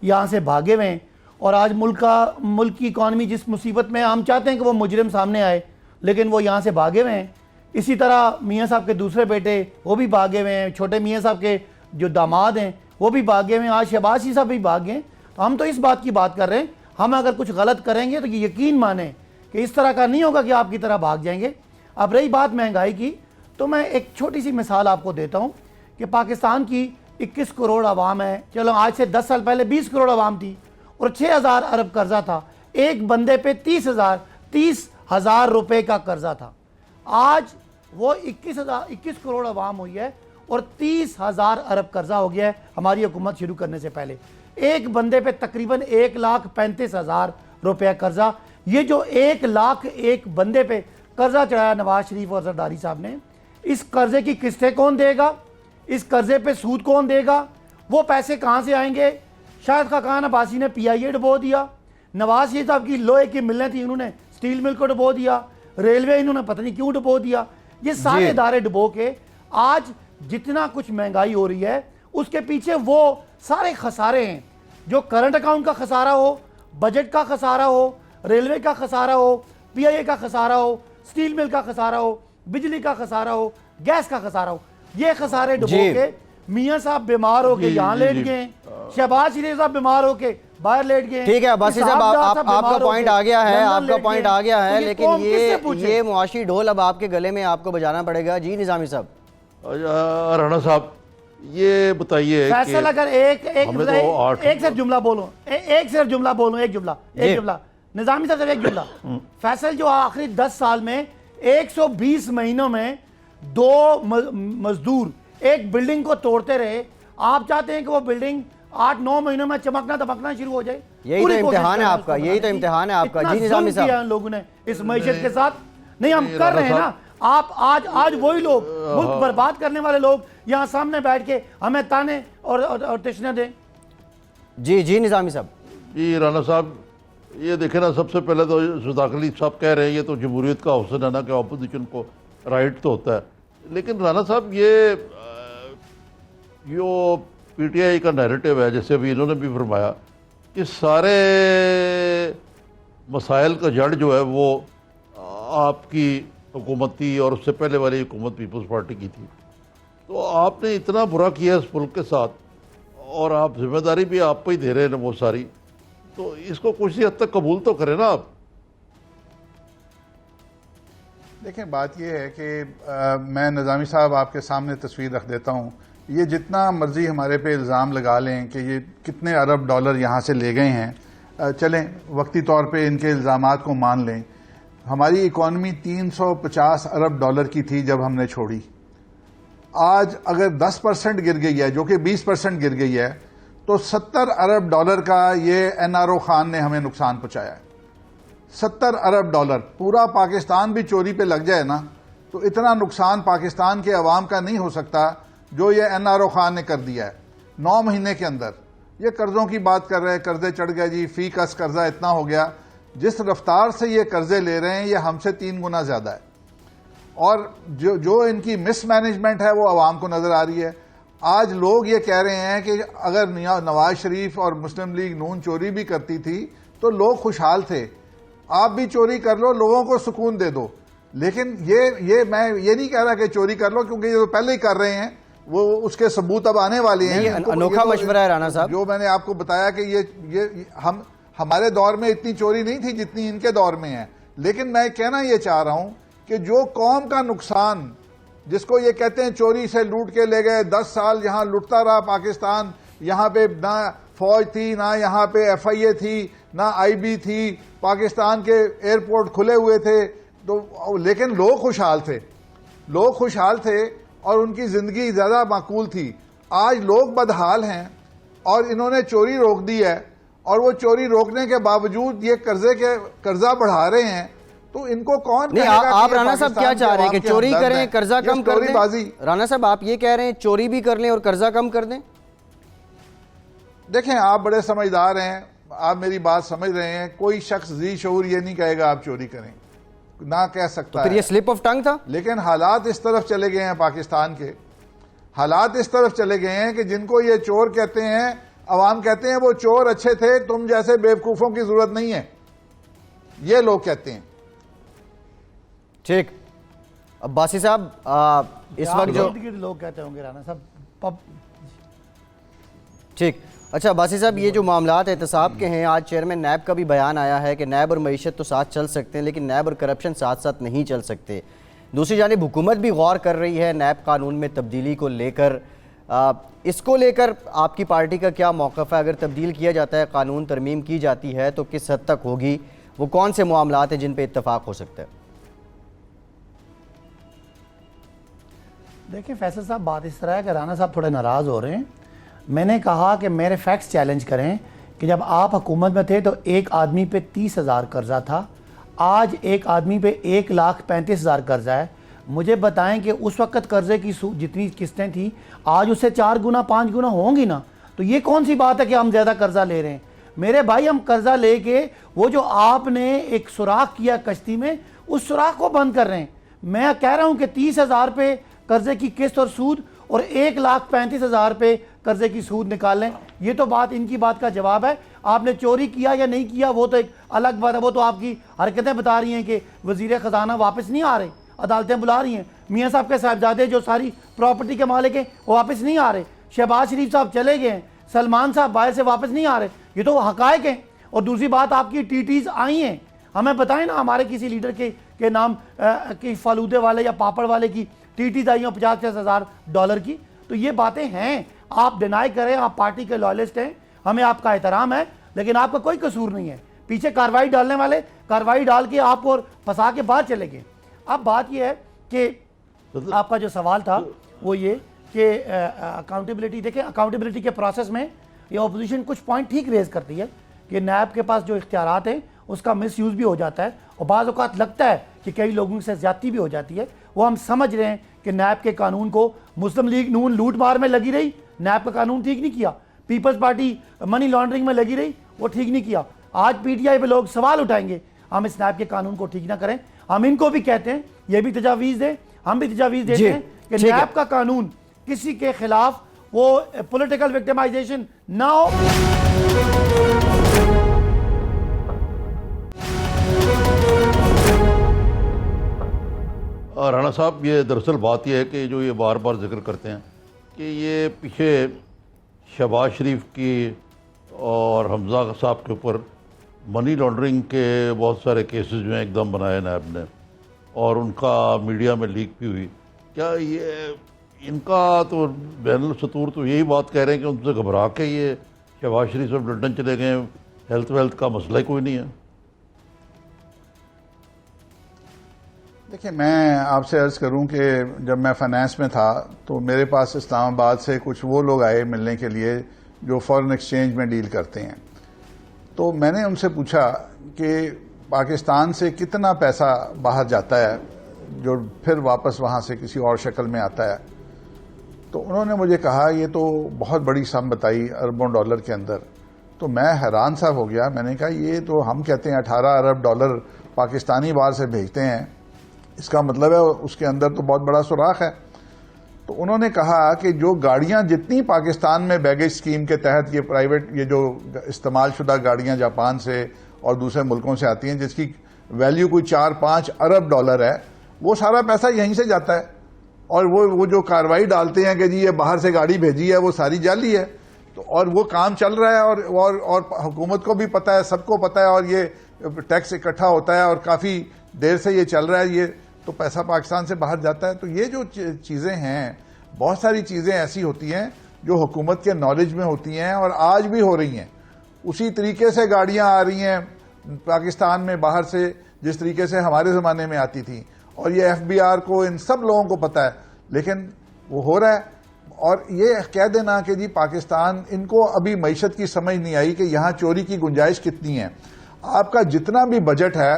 यहाँ से भागे हुए हैं, और आज मुल्क की इकॉनमी जिस मुसीबत में, हम चाहते हैं कि वो मुजरिम सामने आए, लेकिन वो यहाँ से भागे हुए हैं। इसी तरह मियाँ साहब के दूसरे बेटे वो भी भागे हुए हैं, छोटे मियाँ साहब के जो दामाद हैं वो भी भागे हुए हैं, आज शहबाज शरीफ साहब भी भागे हैं। तो हम तो इस बात की बात कर रहे हैं, हम अगर कुछ गलत करेंगे तो ये यकीन माने कि इस तरह का नहीं होगा कि आपकी तरह भाग जाएंगे। अब रही बात महंगाई की, तो मैं एक छोटी सी मिसाल आपको देता हूँ कि पाकिस्तान की 21 करोड़ आवाम है। चलो आज से 10 साल पहले 20 करोड़ आवाम थी और 6,000 अरब कर्जा था। एक बंदे पे 30,000 रुपये का कर्जा था। आज वो 21 करोड़ आवाम हुई है और 30,000 अरब कर्जा हो गया है हमारी हुकूमत शुरू करने से पहले। एक बंदे पे तकरीबन 1,35,000 रुपया कर्जा। ये जो 1 लाख एक बंदे पे कर्जा चढ़ाया नवाज शरीफ और जरदारी साहब ने, इस कर्जे की किस्तें कौन देगा? इस कर्जे पे सूद कौन देगा? वो पैसे कहाँ से आएंगे? शाहिद खाकान अब्बासी ने PIA डुबो दिया। नवाज शरीफ साहब की लोहे की मिलें थी, उन्होंने स्टील मिल को डुबो दिया। रेलवे इन्होंने पता नहीं क्यों डुबो दिया। ये सारे इदारे डुबो के आज जितना कुछ महंगाई हो रही है उसके पीछे वो सारे खसारे हैं, जो करंट अकाउंट का खसारा हो, बजट का खसारा हो, रेलवे का खसारा हो, PIA का खसारा हो, स्टील मिल का खसारा हो, बिजली का खसारा हो, गैस का खसारा हो। ये खसारे डुबो के मियाँ साहब बीमार हो के यहाँ लेट गए, शहबाज शरीफ साहब बीमार हो के बाहर लेट गए। ठीक है अब्बासी साहब, आपका पॉइंट आ गया है, आपका पॉइंट आ गया है, लेकिन ये मुआशी ढोल अब आपके गले में आपको बजाना पड़ेगा। जी निज़ामी साहब। राणा साहब, ये बताइए फैसल अगर हमें तो एक सिर्फ जुमला बोलो, एक सिर्फ जुमला बोलो, एक जुमला निजामी साहब सिर्फ एक जुमला। फैसल जो आखिरी 10 साल में 120 महीनों में 2 मजदूर एक बिल्डिंग को तोड़ते रहे, आप चाहते हैं कि वो बिल्डिंग 8-9 महीनों में चमकना दमकना शुरू हो जाए? यही तो इम्तिहान है आपका, यही तो इम्तिहान है आपका। जी निजामी साहब, लोगों ने इस मईशत के साथ नहीं हम कर रहे हैं ना। आप आज वही लोग मुल्क बर्बाद करने वाले लोग यहाँ सामने बैठ के हमें ताने और तिश्ने दें। जी निजामी साहब। जी राना साहब, ये देखें ना, सबसे पहले तो सदाक अली साहब कह रहे हैं ये तो जमहूरियत का हुस्न है ना कि अपोजिशन को राइट तो होता है, लेकिन राना साहब ये जो पीटीआई का नैरेटिव है, जैसे अभी इन्होंने भी फरमाया कि सारे मसाइल का जड़ जो है वो आपकी हुकूमत थी और उससे पहले वाली हुकूमत पीपल्स पार्टी की थी, तो आपने इतना बुरा किया इस मुल्क के साथ और आप जिम्मेदारी भी आप पे ही दे रहे हैं वो सारी, तो इसको कुछ हद तक कबूल तो करें ना आप। देखें, बात यह है कि मैं निज़ामी साहब आपके सामने तस्वीर रख देता हूँ। ये जितना मर्जी हमारे पे इल्ज़ाम लगा लें कि ये कितने अरब डॉलर यहाँ से ले गए हैं, चलें वक्ती तौर पे इनके इल्ज़ामात को मान लें। हमारी इकॉनमी 350 अरब डॉलर की थी जब हमने छोड़ी। आज अगर 10% गिर गई है, जो कि 20% गिर गई है, तो 70 अरब डॉलर का ये एनआरओ खान ने हमें नुकसान पहुंचाया है। 70 अरब डॉलर, पूरा पाकिस्तान भी चोरी पे लग जाए ना तो इतना नुकसान पाकिस्तान के अवाम का नहीं हो सकता जो ये एनआरओ खान ने कर दिया है 9 महीने के अंदर। ये कर्जों की बात कर रहे हैं, कर्जे चढ़ गए जी, फी कस कर्जा इतना हो गया। जिस रफ्तार से ये कर्जे ले रहे हैं ये हमसे 3 गुना ज्यादा है, और जो इनकी मिसमैनेजमेंट है वो अवाम को नजर आ रही है। आज लोग ये कह रहे हैं कि अगर नवाज शरीफ और मुस्लिम लीग नून चोरी भी करती थी तो लोग खुशहाल थे। आप भी चोरी कर लो, लोगों को सुकून दे दो। लेकिन मैं ये नहीं कह रहा कि चोरी कर लो, क्योंकि ये तो पहले ही कर रहे हैं, वो उसके सबूत अब आने वाले हैं। अनोखा मशवरा है राणा साहब। जो मैंने आपको बताया कि ये हमारे दौर में इतनी चोरी नहीं थी जितनी इनके दौर में है। लेकिन मैं कहना ये चाह रहा हूं कि जो कौम का नुकसान, जिसको ये कहते हैं चोरी से लूट के ले गए, 10 साल यहां लुटता रहा पाकिस्तान, यहां पे ना फौज थी, ना यहां पे FIA थी, ना IB थी, पाकिस्तान के एयरपोर्ट खुले हुए थे, तो लेकिन लोग खुशहाल थे और उनकी जिंदगी ज्यादा माकूल थी। आज लोग बदहाल हैं और इन्होंने चोरी रोक दी है, और वो चोरी रोकने के बावजूद ये कर्जा बढ़ा रहे हैं। तो इनको कौन नहीं, आप राणा साहब क्या चाह रहे हैं कि चोरी करें, कर्जा कम कर दें? राणा साहब आप ये कह रहे हैं चोरी भी कर लें और कर्जा कम कर दें? देखें, आप बड़े समझदार हैं, आप मेरी बात समझ रहे हैं। कोई शख्स जी शऊर ये नहीं कहेगा आप चोरी करें, ना कह सकता तो फिर ये स्लिप ऑफ टंग था। लेकिन हालात इस तरफ चले गए हैं, पाकिस्तान के हालात इस तरफ चले गए हैं कि जिनको ये चोर कहते हैं, अवाम कहते हैं वो चोर अच्छे थे, तुम जैसे बेवकूफों की जरूरत नहीं है, ये लोग कहते हैं। ठीक, अब्बासी साहब इस वक्त जो लोग कहते होंगे राणा साहब, ठीक, अच्छा अब्बासी साहब, ये जो मामलात एहतसाब के हैं, आज चेयरमैन नैब का भी बयान आया है कि नैब और मईशत तो साथ चल सकते हैं लेकिन नैब और करप्शन साथ साथ नहीं चल सकते। दूसरी जानिब हुकूमत भी गौर कर रही है नैब कानून में तब्दीली को लेकर। इसको लेकर आपकी पार्टी का क्या मौक़िफ़ है? अगर तब्दील किया जाता है, कानून तरमीम की जाती है तो किस हद तक होगी? वो कौन से मामलात हैं जिन पर इत्तफाक हो सकता है? देखिए फैसल साहब, बात इस तरह है कि राणा साहब थोड़े नाराज़ हो रहे हैं। मैंने कहा कि मेरे फैक्ट्स चैलेंज करें कि जब आप हुकूमत में थे तो एक आदमी पे 30,000 कर्जा था, आज एक आदमी पे 1,35,000 कर्जा है। मुझे बताएं कि उस वक्त कर्जे की जितनी किस्तें थी आज उससे 4 गुना 5 गुना होंगी ना। तो ये कौन सी बात है कि हम ज़्यादा कर्जा ले रहे हैं? मेरे भाई, हम कर्जा लेके वो जो आपने एक सुराख किया कश्ती में, उस सुराख को बंद कर रहे हैं। मैं कह रहा हूँ कि 30,000 पे कर्जे की किस्त और सूद और 1,35,000 पे कर्जे की सूद निकाल लें। ये तो बात, इनकी बात का जवाब है। आपने चोरी किया या नहीं किया वो तो एक अलग बात है, वो तो आपकी हरकतें बता रही हैं कि वजीर ख़जाना वापस नहीं आ रहे, अदालतें बुला रही हैं। मियाँ साहब के साहबजादे जो सारी प्रॉपर्टी के मालिक हैं वो वापस नहीं आ रहे, शहबाज शरीफ साहब चले गए हैं, सलमान साहब बाहर से वापस नहीं आ रहे। ये तो हकायक हैं। और दूसरी बात, आपकी TTs आई हैं, हमें बताएं ना, हमारे किसी लीडर के नाम की फालूदे वाले या पापड़ वाले की TTs आई हैं $50,000 की। तो ये बातें हैं, आप डिनाई करें, आप पार्टी के लॉयलिस्ट हैं, हमें आपका एहतराम है, लेकिन आपका कोई कसूर नहीं है। पीछे कार्रवाई डालने वाले कार्रवाई डाल के आपको फंसा के बाहर चले गए। अब बात यह है कि आपका जो सवाल था वो ये कि अकाउंटेबिलिटी, देखें अकाउंटेबिलिटी के प्रोसेस में ये अपोजिशन कुछ पॉइंट ठीक रेज करती है कि नैब के पास जो इख्तियारात हैं उसका मिसयूज़ भी हो जाता है और बाज़ औक़ात लगता है कि कई लोगों से ज़्यादती भी हो जाती है। वो हम समझ रहे हैं कि नैब के कानून को मुस्लिम लीग नून लूट मार में लगी रही, नैब का कानून ठीक नहीं किया। पीपल्स पार्टी मनी लॉन्ड्रिंग में लगी रही, वो ठीक नहीं किया। आज PTI पे लोग सवाल उठाएंगे, हम इस नैब के कानून को ठीक ना करें। हम इनको भी कहते हैं ये भी तजावीज़ दें, हम भी तजावीज़ देते हैं कि नैब का कानून किसी के खिलाफ वो पॉलिटिकल विक्टिमाइजेशन ना हो। राणा साहब, ये दरअसल बात यह है कि जो ये बार बार जिक्र करते हैं कि ये पीछे शहबाज शरीफ की और हमजा साहब के ऊपर मनी लॉन्ड्रिंग के बहुत सारे केसेस जो हैं एकदम बनाए नैब ने और उनका मीडिया में लीक भी हुई। क्या ये इनका तो बैनुल सतूर तो यही बात कह रहे हैं कि उनसे घबरा के ये शहबाज शरीफ सब लंदन चले गए, हेल्थ वेल्थ का मसला ही कोई नहीं है। देखिए, मैं आपसे अर्ज़ करूं कि जब मैं फाइनेंस में था तो मेरे पास इस्लामाबाद से कुछ वो लोग आए मिलने के लिए जो फॉरेन एक्सचेंज में डील करते हैं। तो मैंने उनसे पूछा कि पाकिस्तान से कितना पैसा बाहर जाता है जो फिर वापस वहाँ से किसी और शक्ल में आता है। तो उन्होंने मुझे कहा ये तो बहुत बड़ी सम बताई, अरबों डॉलर के अंदर। तो मैं हैरान सा हो गया। मैंने कहा ये तो हम कहते हैं 18 अरब डॉलर पाकिस्तानी बाहर से भेजते हैं, इसका मतलब है उसके अंदर तो बहुत बड़ा सुराख है। तो उन्होंने कहा कि जो गाड़ियां जितनी पाकिस्तान में बैगेज स्कीम के तहत ये प्राइवेट ये जो इस्तेमाल शुदा गाड़ियां जापान से और दूसरे मुल्कों से आती हैं जिसकी वैल्यू कोई 4-5 अरब डॉलर है, वो सारा पैसा यहीं से जाता है। और वो जो कार्रवाई डालते हैं कि जी ये बाहर से गाड़ी भेजी है, वो सारी जाली है। तो और वो काम चल रहा है और हुकूमत को भी पता है, सबको पता है, और ये टैक्स इकट्ठा होता है और काफ़ी देर से ये चल रहा है, ये तो पैसा पाकिस्तान से बाहर जाता है। तो ये जो चीज़ें हैं, बहुत सारी चीज़ें ऐसी होती हैं जो हुकूमत के नॉलेज में होती हैं और आज भी हो रही हैं। उसी तरीके से गाड़ियां आ रही हैं पाकिस्तान में बाहर से जिस तरीके से हमारे ज़माने में आती थी, और ये FBR को, इन सब लोगों को पता है, लेकिन वो हो रहा है। और ये कह देना कि जी पाकिस्तान, इनको अभी मईशत की समझ नहीं आई कि यहाँ चोरी की गुंजाइश कितनी है। आपका जितना भी बजट है,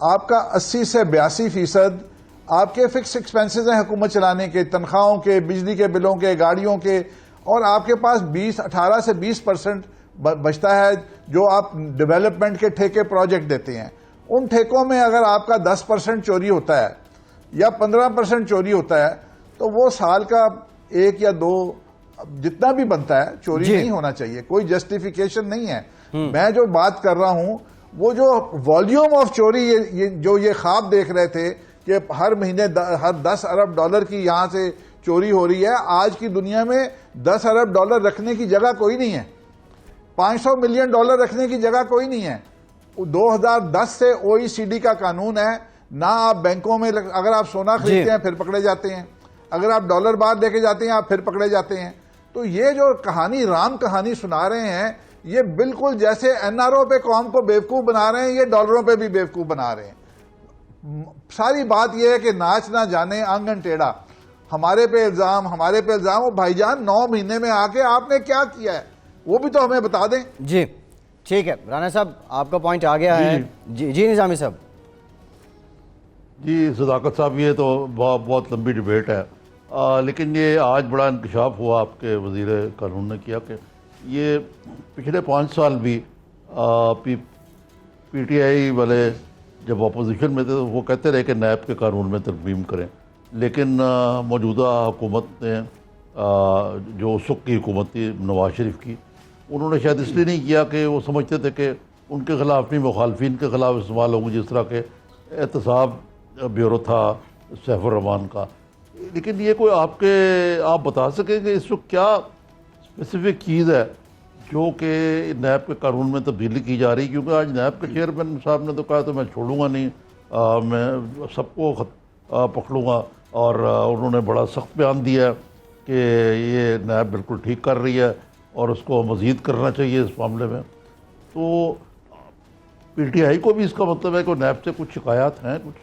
आपका 80 से 82% आपके फिक्स एक्सपेंसेस हैं हुकूमत चलाने के, तनख्वाहों के, बिजली के बिलों के, गाड़ियों के, और आपके पास 18 से 20% बचता है जो आप डेवलपमेंट के ठेके प्रोजेक्ट देते हैं। उन ठेकों में अगर आपका 10% चोरी होता है या 15% चोरी होता है तो वो साल का 1 या 2 जितना भी बनता है चोरी नहीं होना चाहिए, कोई जस्टिफिकेशन नहीं है। मैं जो बात कर रहा हूं वो जो वॉल्यूम ऑफ चोरी ये ख्वाब देख रहे थे कि हर महीने हर 10 अरब डॉलर की यहां से चोरी हो रही है। आज की दुनिया में 10 अरब डॉलर रखने की जगह कोई नहीं है, 500 मिलियन डॉलर रखने की जगह कोई नहीं है। 2010 से OECD का कानून है, ना आप बैंकों में अगर आप सोना खरीदते हैं फिर पकड़े जाते हैं, अगर आप डॉलर बाहर लेके जाते हैं आप फिर पकड़े जाते हैं। तो ये जो कहानी, राम कहानी सुना रहे हैं, ये बिल्कुल जैसे NRO पे कौम को बेवकूफ बना रहे हैं, ये डॉलरों पे भी बेवकूफ बना रहे हैं। सारी बात यह है कि नाच ना जाने आंगन टेढ़ा, हमारे पे इल्जाम। वो भाईजान 9 महीने में आके आपने क्या किया है वो भी तो हमें बता दें। जी ठीक है राना साहब, आपका पॉइंट आ गया है। जी निज़ामी साहब। जी सदाकत साहब, ये तो बहुत लंबी डिबेट है, लेकिन ये आज बड़ा इंकशाफ हुआ आपके वज़ीर कानून ने किया कि ये पिछले 5 साल भी PTI वाले जब अपोजिशन में थे तो वो कहते रहे कि नैब के कानून में तरमीम करें, लेकिन मौजूदा हुकूमत ने जो उस वक्त की हुकूमत थी नवाज शरीफ की, उन्होंने शायद इसलिए नहीं किया कि वो समझते थे कि उनके ख़िलाफ़ नहीं, मुखालफिन के ख़िलाफ़ इस्तेमाल होंगे, जिस तरह के एहतसाब ब्यूरो था सैफुर रहमान का। लेकिन ये कोई आप बता सकेंगे इस वक्त क्या स्पेसिफिक चीज़ है जो कि नैब के कानून में तब्दीली की जा रही? क्योंकि आज नैब के चेयरमैन साहब ने तो कहा तो मैं छोड़ूंगा नहीं, मैं सबको पकड़ूंगा, और उन्होंने बड़ा सख्त बयान दिया है कि ये नैब बिल्कुल ठीक कर रही है और उसको मज़ीद करना चाहिए इस मामले में। तो पीटीआई को भी इसका मतलब है कि नैब से कुछ शिकायत हैं कुछ।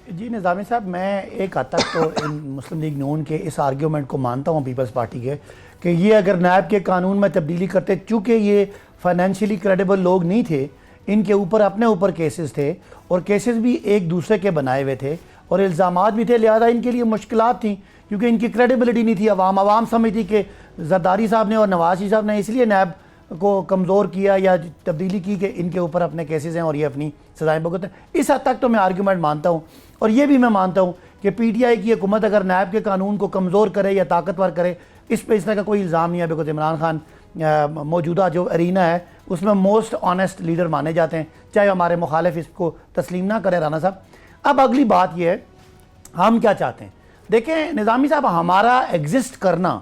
जी निज़ामी साहब, मैं एक हद तक तो इन मुस्लिम लीग नून के इस आर्ग्यूमेंट को मानता हूँ पीपल्स पार्टी के, कि ये अगर नैब के कानून में तब्दीली करते, चूँकि ये फाइनेंशियली क्रेडिबल लोग नहीं थे, इनके ऊपर अपने ऊपर केसेस थे और केसेस भी एक दूसरे के बनाए हुए थे और इल्ज़ामात भी थे, लिहाजा इनके लिए मुश्किलात थी क्योंकि इनकी क्रेडिबिलिटी नहीं थी। अवाम समझती कि जरदारी साहब ने और नवाज शरीफ साहब ने इसलिए नैब को कमज़ोर किया या तब्दीली की कि इनके ऊपर अपने केसेस हैं और ये अपनी सजाएं भुगतते हैं। इस हद तक तो मैं आर्ग्यूमेंट मानता हूँ और ये भी मैं मानता हूँ कि पीटीआई की हुकूमत अगर नैब के कानून को कमज़ोर करे या ताकतवर करे, इस पर इस तरह का कोई इल्ज़ाम नहीं है। बिकॉज इमरान खान मौजूदा जो अरीना है उसमें मोस्ट ऑनेस्ट लीडर माने जाते हैं, चाहे हमारे मुखालिफ इसको तस्लीम ना करें राना साहब। अब अगली बात यह है, हम क्या चाहते हैं। देखें निज़ामी साहब, हमारा एग्जिस्ट करना,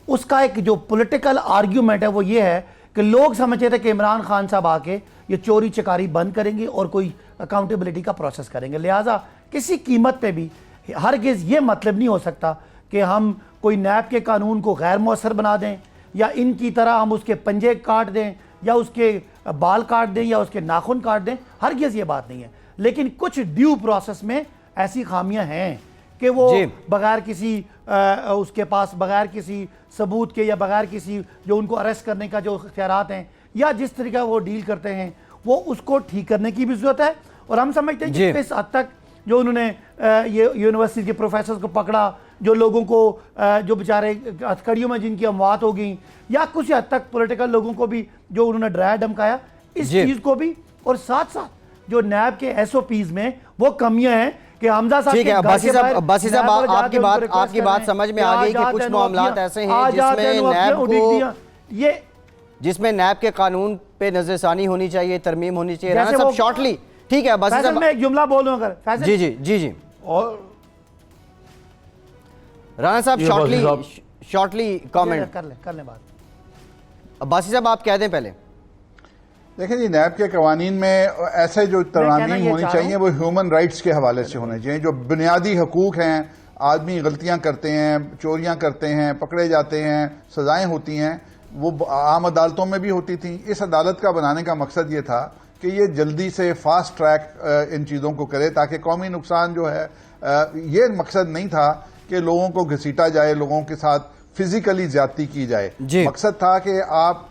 उसका एक जो पॉलिटिकल आर्ग्यूमेंट है वो ये है कि लोग समझते थे कि इमरान खान साहब आके ये चोरी चकारी बंद करेंगे और कोई अकाउंटेबिलिटी का प्रोसेस करेंगे। लिहाजा किसी कीमत पे भी हरगिज़ ये मतलब नहीं हो सकता कि हम कोई नैब के कानून को गैर मौसर बना दें या इनकी तरह हम उसके पंजे काट दें या उसके बाल काट दें या उसके नाखून काट दें। हरगिज़ ये बात नहीं है, लेकिन कुछ ड्यू प्रोसेस में ऐसी खामियां हैं कि वो बगैर किसी उसके पास बगैर किसी सबूत के या बगैर किसी जो उनको अरेस्ट करने का जो इख्तियारात हैं या जिस तरीका वो डील करते हैं वो उसको ठीक करने की भी ज़रूरत है। और हम समझते हैं कि इस हद तक जो उन्होंने ये यूनिवर्सिटी के प्रोफेसर को पकड़ा, जो लोगों को जो बेचारे हथकड़ियों में जिनकी अमवात हो गई, या कुछ हद तक पॉलिटिकल लोगों को भी जो उन्होंने डराया धमकाया, इस चीज़ को भी, और साथ साथ जो नैब के एसओपीज में वो कमियां हैं कि हमजा साहब ठीक है। अब्बासी साहब आपकी बात समझ में आ गई कि कुछ मामलात ऐसे हैं जिसमें नैब के कानून पे नजरसानी होनी चाहिए, तरमीम होनी चाहिए। राना साहब शॉर्टली, ठीक है अब्बासी साहब, मैं एक जुमला बोल दूं अगर जी जी जी जी, और राना साहब शॉर्टली कमेंट कर ले बात। अब्बासी साहब आप कह दें पहले। देखिए जी, नैब के कवानीन में ऐसे जो तरमीम होनी चाहिए वो ह्यूमन राइट्स के हवाले से होने चाहिए। जो बुनियादी हकूक हैं, आदमी गलतियां करते हैं, चोरियां करते हैं, पकड़े जाते हैं, सजाएं होती हैं, वो आम अदालतों में भी होती थी। इस अदालत का बनाने का मकसद ये था कि ये जल्दी से फास्ट ट्रैक इन चीज़ों को करे ताकि कौमी नुकसान जो है, ये मकसद नहीं था कि लोगों को घसीटा जाए, लोगों के साथ फिजिकली ज्यादती की जाए। मकसद था कि आप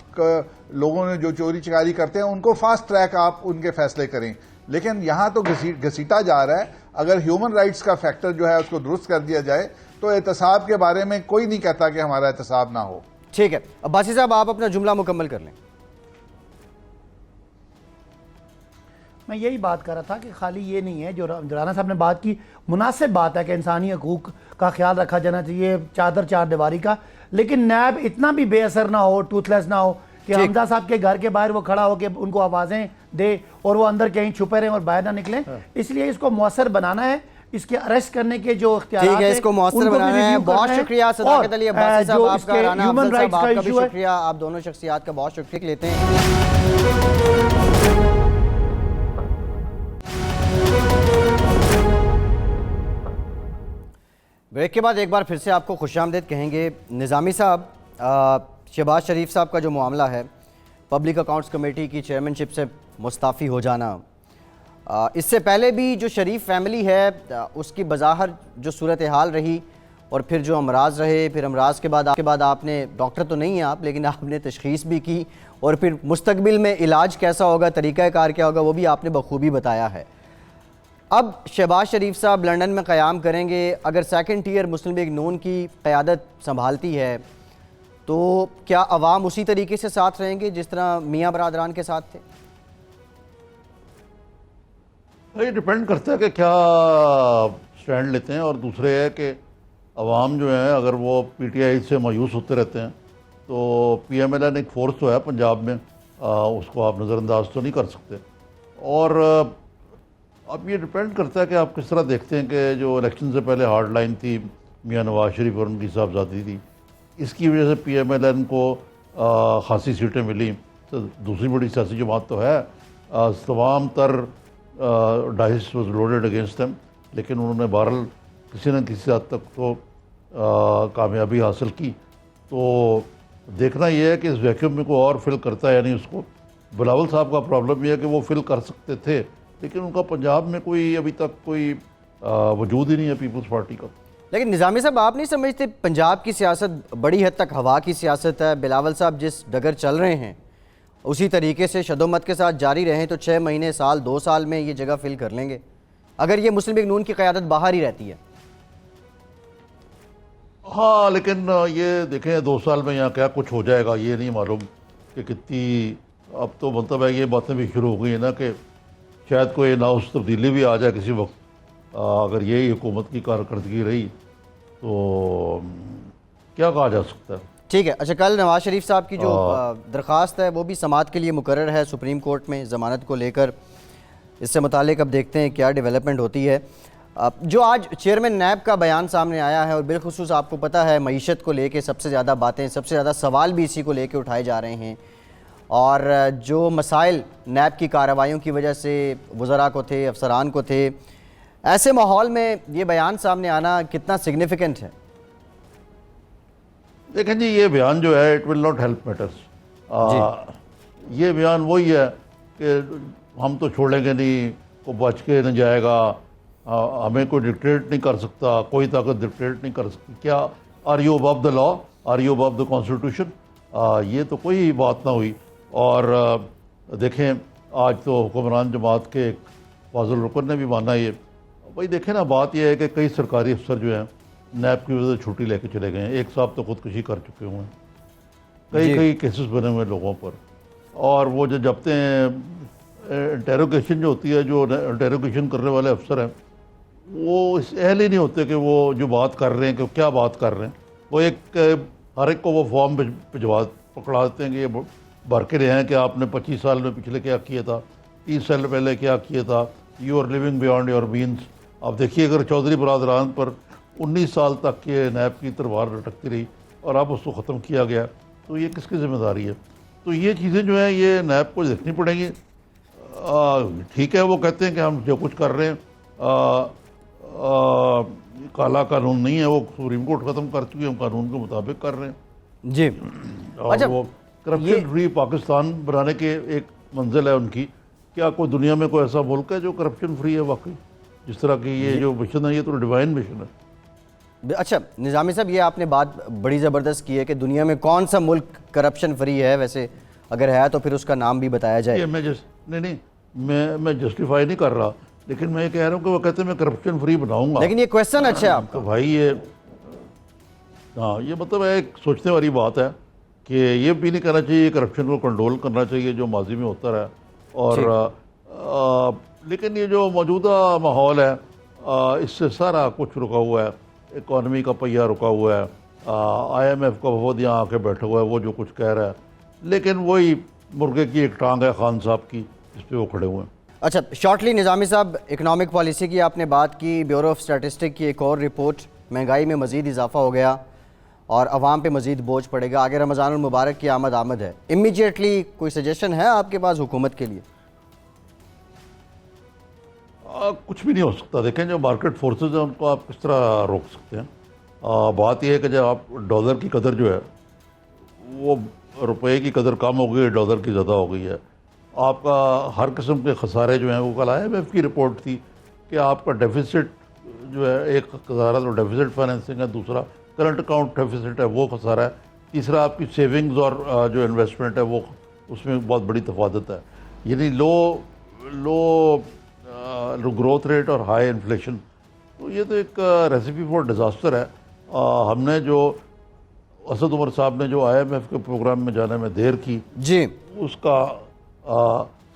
लोगों ने जो चोरी चकारी करते हैं उनको फास्ट ट्रैक आप उनके फैसले करें। लेकिन यहां तो घसीटा जा रहा है। अगर ह्यूमन राइट्स का फैक्टर जो है उसको दुरुस्त कर दिया जाए तो एहतसाब के बारे में कोई नहीं कहता कि हमारा एहतसाब ना हो। ठीक है अब्बासी साहब, आप अपना जुमला मुकम्मल कर लें। मैं यही बात कर रहा था कि खाली ये नहीं है जो राना साहब ने बात की, मुनासिब बात है कि इंसानी हकूक का ख्याल रखा जाना चाहिए, चार दीवारी का, लेकिन नैब इतना भी बेअसर ना हो, टूथलेस ना हो कि हमजा साहब के घर के बाहर वो खड़ा हो के उनको आवाज़ें दे और वो अंदर कहीं छुपे रहें और बाहर ना निकलें। इसलिए इसको मौसर बनाना है, इसके अरेस्ट करने के जो इख्तियारात हैं इसको मौसर बनाना है। बहुत शुक्रिया सदाकत अली अब्बासी साहब आपका, राना अफजल साहब आपका भी शुक्रिया। आप दोनों शख्सियात का बहुत शुक्रिया लेते हैं। ब्रेक के बाद एक बार फिर से आपको खुशामदीद कहेंगे। निज़ामी साहब, शहबाज शरीफ साहब का जो मामला है, पब्लिक अकाउंट्स कमेटी की चेयरमैनशिप से मुस्ताफ़ी हो जाना, इससे पहले भी जो शरीफ फैमिली है उसकी बज़ाहिर जो सूरत हाल रही और फिर जो अमराज रहे, फिर अमराज के बाद आपने, डॉक्टर तो नहीं हैं आप, लेकिन आपने तशख़ीस भी की और फिर मुस्तकबिल में इलाज कैसा होगा, तरीक़ाकार क्या होगा, वो भी आपने बखूबी बताया है। अब शहबाज शरीफ साहब लंदन में क़याम करेंगे। अगर सेकंड टियर मुस्लिम लीग नून की क़यादत संभालती है तो क्या अवाम उसी तरीके से साथ रहेंगे जिस तरह मियाँ बरादरान के साथ थे? ये डिपेंड करता है कि क्या स्टैंड लेते हैं। और दूसरे है कि अवाम जो है अगर वो पीटीआई से मायूस होते रहते हैं तो पीएमएलएन एक फोर्स तो है पंजाब में, उसको आप नज़रअंदाज तो नहीं कर सकते। और अब ये डिपेंड करता है कि आप किस तरह देखते हैं कि जो इलेक्शन से पहले हार्ड लाइन थी मियाँ नवाज शरीफ और उनकी साहबजादी थी, इसकी वजह से पीएमएलएन को खासी सीटें मिली। तो दूसरी बड़ी सियासी जमात तो है, तमाम तर dice was loaded against them. लेकिन उन्होंने बहरहाल किसी न किसी हद तक तो कामयाबी हासिल की। तो देखना यह है कि इस वैक्यूम में कोई और फिल करता है या नहीं उसको। बिलावल साहब का प्रॉब्लम यह है कि वो फिल कर सकते थे, लेकिन उनका पंजाब में कोई अभी तक कोई वजूद ही नहीं है पीपल्स पार्टी का। लेकिन निज़ामी साहब, आप नहीं समझते पंजाब की सियासत बड़ी हद तक हवा की सियासत है? बिलावल साहब जिस डगर चल रहे हैं उसी तरीके से शदोमत के साथ जारी रहें तो 6 महीने, साल, 2 साल में ये जगह फिल कर लेंगे, अगर ये मुस्लिम लीग नून की क़यादत बाहर ही रहती है। हाँ, लेकिन ये देखें 2 साल में यहाँ क्या कुछ हो जाएगा ये नहीं मालूम कि कितनी। अब तो मतलब है ये बातें भी शुरू हो गई है ना कि शायद कोई नाउस तब्दीली भी आ जाए किसी वक्त। अगर यही हुकूमत की कारकर्दगी रही तो क्या कहा जा सकता है। ठीक है। अच्छा, कल नवाज शरीफ साहब की जो दरख्वास्त है वो भी समाअत के लिए मुकर्रर है सुप्रीम कोर्ट में ज़मानत को लेकर। इससे मुतालिक अब देखते हैं क्या डेवलपमेंट होती है। जो आज चेयरमैन नैब का बयान सामने आया है और बिलखुसूस आपको पता है मईशत को लेके सबसे ज़्यादा बातें, सबसे ज़्यादा सवाल भी इसी को लेके उठाए जा रहे हैं, और जो मसाइल नैब की कार्रवाइयों की वजह से वज़रा को थे, अफसरान को थे, ऐसे माहौल में ये बयान सामने आना कितना सिग्निफिकेंट है? देखें जी, ये बयान जो है it will not help matters. ये बयान वही है कि हम तो छोड़ेंगे नहीं, को बच के न जाएगा, हमें कोई डिक्टेट नहीं कर सकता, कोई ताकत डिक्टेट नहीं कर सकती। क्या are you above the law, are you above the constitution? ये तो कोई बात ना हुई। और देखें आज तो हुक्मरान जमात के फाजुल रुकन ने भी माना ये। भाई देखें ना, बात यह है कि कई सरकारी अफसर जो हैं नैब की वजह से छुट्टी लेके चले गए हैं। एक साहब तो खुदकुशी कर चुके हुए हैं, कई केसेस बने हुए लोगों पर। और वो जो जबते हैं इंटेरोगेशन जो होती है, जो इंटेरोगेशन करने वाले अफसर हैं वो इस अहल ही नहीं होते कि वो जो बात कर रहे हैं कि क्या बात कर रहे हैं। वो हर एक को वो फॉर्म भिजवा पकड़ा देते हैं कि ये भर के रहे हैं कि आपने 25 साल में पिछले क्या किया था, 30 साल पहले क्या किया था, you are living beyond your means. अब देखिए, अगर चौधरी बरादरान पर 19 साल तक ये नैब की तलवार लटकती रही और अब उसको ख़त्म किया गया, तो ये किसकी ज़िम्मेदारी है? तो ये चीज़ें जो हैं ये नैब को देखनी पड़ेंगी। ठीक है, वो कहते हैं कि हम जो कुछ कर रहे हैं काला कानून नहीं है, वो सुप्रीम कोर्ट ख़त्म कर चुकी है, हम कानून के मुताबिक कर रहे हैं जी। और अच्छा, वो करप्शन फ्री पाकिस्तान बनाने के एक मंजिल है उनकी। क्या कोई दुनिया में कोई ऐसा मुल्क है जो करप्शन फ्री है वाकई? जिस तरह की ये जो मिशन है ये तो डिवाइन मिशन है। अच्छा निज़ामी साहब, ये आपने बात बड़ी ज़बरदस्त की है कि दुनिया में कौन सा मुल्क करप्शन फ्री है। वैसे अगर है तो फिर उसका नाम भी बताया जाए। मैं जस्टिफाई नहीं कर रहा, लेकिन मैं ये कह रहा हूँ कि वो कहते हैं मैं करप्शन फ्री बनाऊंगा। लेकिन ये क्वेश्चन अच्छा है आपका। तो भाई ये मतलब है एक सोचने वाली बात है कि ये भी नहीं करना चाहिए, करप्शन को कंट्रोल करना चाहिए जो माजी में होता रहा। और लेकिन ये जो मौजूदा माहौल है इससे सारा कुछ रुका हुआ है। इकॉनमी का पहिया रुका हुआ है, IMF का वफद यहाँ आके बैठा हुआ है, वो जो कुछ कह रहा है, लेकिन वही मुर्गे की एक टांग है खान साहब की, इस पर वो खड़े हुए हैं। अच्छा, शॉर्टली निज़ामी साहब, इकनॉमिक पॉलिसी की आपने बात की, ब्यूरो ऑफ स्टैटिस्टिक की एक और रिपोर्ट, महंगाई में मज़ीद इजाफा हो गया और अवाम पे मज़ीद बोझ पड़ेगा। आगे रमज़ानुल मुबारक की आमद है, इमीडिएटली कोई सजेशन है आपके पास हुकूमत के लिए? कुछ भी नहीं हो सकता। देखें, जो मार्केट फोर्सेस हैं उनको आप किस तरह रोक सकते हैं? बात यह है कि जब आप डॉलर की कदर जो है वो रुपए की कदर कम हो गई है, डॉलर की ज़्यादा हो गई है। आपका हर किस्म के खसारे जो हैं वो कल IMF की रिपोर्ट थी कि आपका डेफिसिट जो है, एक खसारा तो डेफिसिट फाइनेंसिंग है, दूसरा करंट अकाउंट डेफिसिट है, वो खसारा है, तीसरा आपकी सेविंग्स और जो इन्वेस्टमेंट है वो उसमें बहुत बड़ी तफावत है। यानी लो ग्रोथ रेट और हाई इन्फ्लेशन, तो ये तो एक रेसिपी फॉर डिज़ास्टर है। हमने जो असद उमर साहब ने जो IMF के प्रोग्राम में जाने में देर की जी, उसका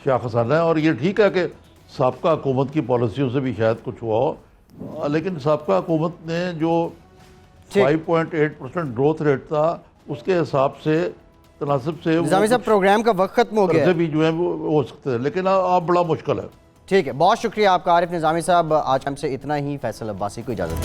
शाखसाना है। और ये ठीक है कि साबका हुकूमत की पॉलिसियों से भी शायद कुछ हुआ हो, लेकिन साबका हुकूमत ने जो 5.8% ग्रोथ रेट था उसके हिसाब से तनासिब से निज़ामी साहब प्रोग्राम का वक्त खत्म हो गया भी जो है वो हो सकते हैं, लेकिन आप बड़ा मुश्किल है। ठीक है, बहुत शुक्रिया आपका आरिफ निज़ामी साहब। आज हमसे इतना ही। फैसल अब्बासी को इजाज़त।